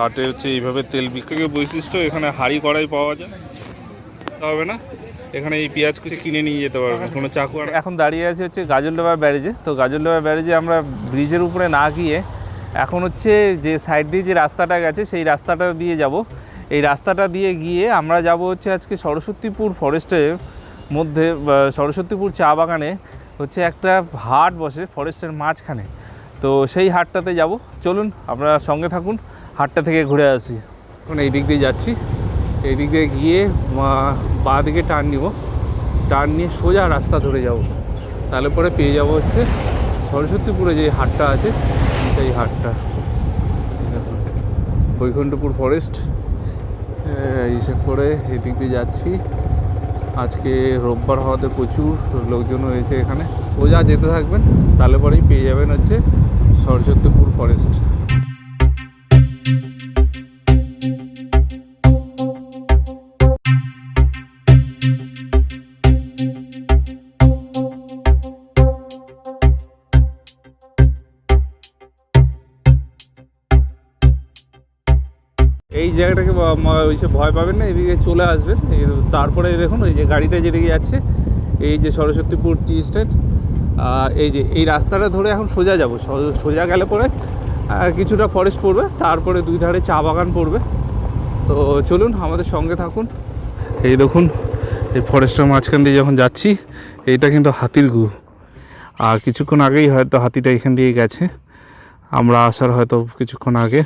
হাটে হচ্ছে এইভাবে তেল বিক্রির বৈশিষ্ট্য, এখানে হাঁড়ি কড়াই পাওয়া যায়, হবে না এখানে এই পেঁয়াজ কুচি কিনে নিয়ে যেতে পারবে কোনো চাকু। এখন দাঁড়িয়ে আছে হচ্ছে গাজলডোবা ব্যারেজে। তো গাজলডোবা ব্যারেজে আমরা ব্রিজের উপরে না গিয়ে এখন হচ্ছে যে সাইড দিয়ে যে রাস্তাটা গেছে সেই রাস্তাটা দিয়ে যাব। এই রাস্তাটা দিয়ে গিয়ে আমরা যাব হচ্ছে আজকে সরস্বতীপুর ফরেস্টের মধ্যে, সরস্বতীপুর চা বাগানে হচ্ছে একটা হাট বসে ফরেস্টের মাঝখানে। তো সেই হাটটাতে যাব, চলুন আপনারা সঙ্গে থাকুন, হাটটা থেকে ঘুরে আসি। এখন এই দিক দিয়ে যাচ্ছি, এই দিক দিয়ে গিয়ে বাঁ দিকে টার্ন নিব, টার্ন নিয়ে সোজা রাস্তা ধরে যাব, তাহলে পরে পেয়ে যাব হচ্ছে সরস্বতীপুরে যে হাটটা আছে সেই হাটটা। বৈকুণ্ঠপুর ফরেস্ট হিসেব করে এই দিক দিয়ে যাচ্ছি। আজকে রোববার হওয়াতে প্রচুর লোকজন হয়েছে এখানে। সোজা যেতে থাকবেন, তাহলে পরেই পেয়ে যাবেন হচ্ছে সরস্বতীপুর ফরেস্ট। এই জায়গাটাকে ওইসব ভয় পাবেন না, এদিকে চলে আসবেন। তারপরে দেখুন ওই যে গাড়িটা যেদিকে যাচ্ছে, এই যে সরস্বতীপুর টি স্টেট, এই যে এই রাস্তাটা ধরে এখন সোজা যাব। সোজা গেলে পরে কিছুটা ফরেস্ট পড়বে, তারপরে দুই ধারে চা বাগান পড়বে। তো চলুন আমাদের সঙ্গে থাকুন। এই দেখুন এই ফরেস্টের মাঝখান দিয়ে যখন যাচ্ছি, এইটা কিন্তু হাতির গু। আর কিছুক্ষণ আগেই হয়তো হাতিটা এখান দিয়ে গেছে, আমরা আসার হয়তো কিছুক্ষণ আগে।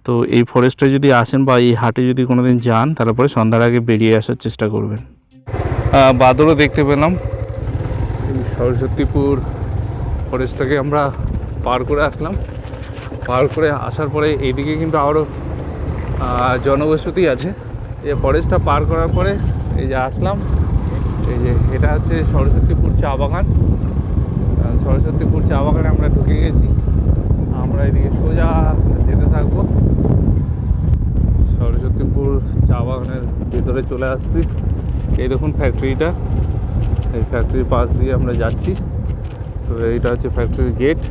তো এই ফরেস্টে যদি আসেন বা এই হাটে যদি কোনো দিন যান, তারপরে সন্ধ্যার আগে বেরিয়ে আসার চেষ্টা করবেন। বাদরও দেখতে পেলাম। এই সরস্বতীপুর ফরেস্টটাকে আমরা পার করে আসলাম। পার করে আসার পরে এইদিকে কিন্তু আরও জনবসতি আছে। এই ফরেস্টটা পার করার পরে এই যে আসলাম, এই যে এটা হচ্ছে সরস্বতীপুর চা বাগান। সরস্বতীপুর চা বাগানে আমরা ঢুকে গেছি। আমরা এদিকে সোজা যেতে থাকবো, সরস্বতীপুর চা বাগানের ভিতরে চলে আসছি। এই দেখুন ফ্যাক্টরিটা, এই ফ্যাক্টরির পাশ দিয়ে আমরা যাচ্ছি। তো এইটা হচ্ছে ফ্যাক্টরির গেট।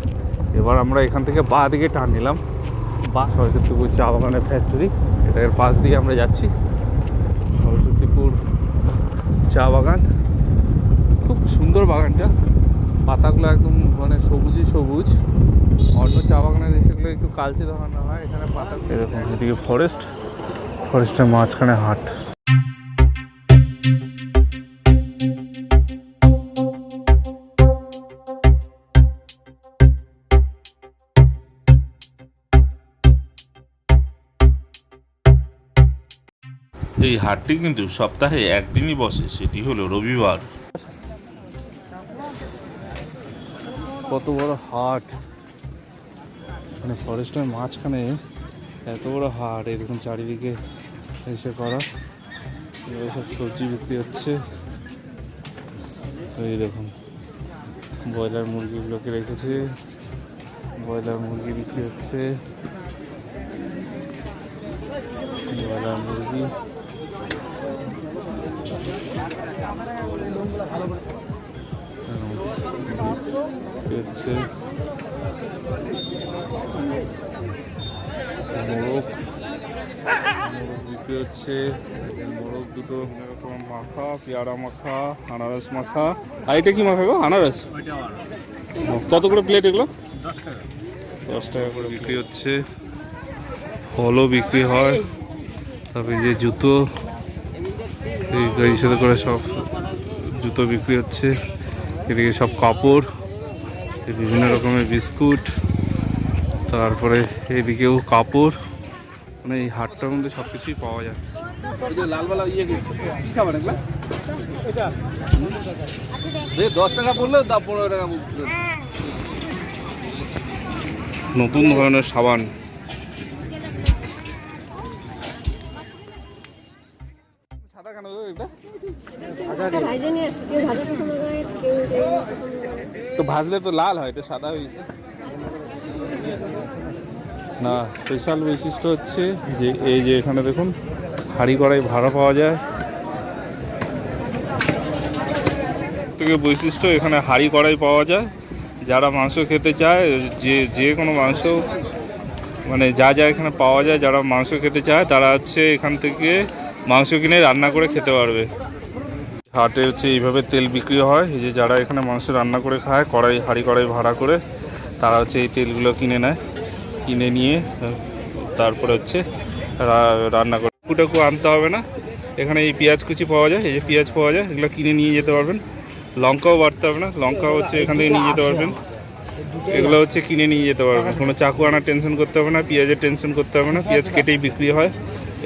এবার আমরা এখান থেকে বাঁ দিকে টার্ন নিলাম, বা সরস্বতীপুর চা বাগানের ফ্যাক্টরি, এটার পাশ দিয়ে আমরা যাচ্ছি। সরস্বতীপুর চা বাগান খুব সুন্দর বাগানটা, পাতাগুলো একদম মানে সবুজই সবুজ। অন্য চা বাগানের সেগুলো একটু কালচে ধরনের হয়, এখানে পাতা। এরকম এদিকে ফরেস্ট, ফরেস্টের মাঝখানে হাট। এই হাটটি কিন্তু সপ্তাহে একদিনই বসে, সেটি হলো রবিবার। কত বড় হাট, মানে ফরেস্টের মাঝখানে এত বড় হাট। এরকম চারিদিকে এসে করা, সব সবজি বিক্রি হচ্ছে। এই দেখুন ব্রয়লার মুরগিগুলোকে রেখেছে, ব্রয়লার মুরগি বিক্রি হচ্ছে, ব্রয়লার মুরগি। হচ্ছে মোরগ, মোরগ বিক্রি হচ্ছে। মোরগ দুটো এরকম মাখা, পেয়ারা মাখা, আনারস মাখা। আর এটা কি মাখা গো? আনারস। কত করে প্লেট এগুলো? 10 টাকা করে বিক্রি হচ্ছে। ফলও বিক্রি হয়, তারপরে যে জুতো, এই গাড়ির সাথে করে সব জুতো বিক্রি হচ্ছে। এদিকে সব কাপড়, বিভিন্ন রকমের বিস্কুট, তারপরে এদিকেও কাপড়। মানে এই হাটটার মধ্যে সব কিছুই পাওয়া যায়। লালবালা ইয়ে কি খাবার এগুলা? 10 টাকা পড়লে 15 টাকা। নতুন ধরনের সাবান। সাদা কেন এটা? তো ভাজলে তো লাল হয়, এটা সাদা হয়েছে না। স্পেশাল বৈশিষ্ট্য হচ্ছে যে এই যে এখানে দেখুন হাঁড়ি কড়াই ভাড়া পাওয়া যায়। থেকে বৈশিষ্ট্য এখানে হাঁড়ি কড়াই পাওয়া যায়। যারা মাংস খেতে চায়, যে কোনো মাংস মানে যা যা এখানে পাওয়া যায়, যারা মাংস খেতে চায় তারা হচ্ছে এখান থেকে মাংস কিনে রান্না করে খেতে পারবে। হাটে হচ্ছে এইভাবে তেল বিক্রি হয়, এই যে যারা এখানে মাংস রান্না করে খায়, হাঁড়ি কড়াই ভাড়া করে তারা হচ্ছে এই তেলগুলো কিনে নেয়, কিনে নিয়ে তারপরে হচ্ছে রান্না করে। টাকু আনতে হবে না, এখানে এই পেঁয়াজ কুচি পাওয়া যায়, এই যে পেঁয়াজ পাওয়া যায়, এগুলো কিনে নিয়ে যেতে পারবেন। লঙ্কাও বাড়তে হবে না, লঙ্কাও হচ্ছে এখান থেকে নিয়ে যেতে পারবেন, এগুলো হচ্ছে কিনে নিয়ে যেতে পারবেন। কোনো চাকু আনার টেনশন করতে হবে না, পেঁয়াজের টেনশন করতে হবে না, পেঁয়াজ কেটেই বিক্রি হয়।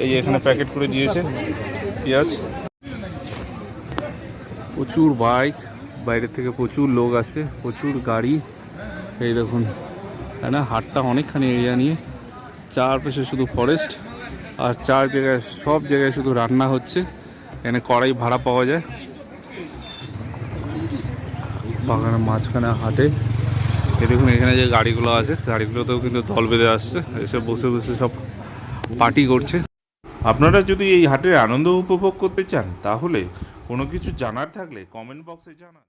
এই যে এখানে প্যাকেট করে দিয়েছে পেঁয়াজ। প্রচুর বাইক, বাইরে থেকে প্রচুর লোক আসে, প্রচুর গাড়ি। এই দেখুন, তাই না, হাটটা অনেকখানি এরিয়া নিয়ে, চারপাশে শুধু ফরেস্ট, আর সব জায়গায় শুধু রান্না হচ্ছে। এখানে কড়াই ভাড়া পাওয়া যায়। বাগানের মাঝখানে হাটে এই দেখুন, এখানে যে গাড়িগুলো আছে, গাড়িগুলোতেও কিন্তু দল বেঁধে আসছে, এসে বসে বসে সব পার্টি করছে। আপনারা যদি এই হাটের আনন্দ উপভোগ করতে চান, তাহলে কোনো কিছু জানার থাকলে কমেন্ট বক্সে জানান।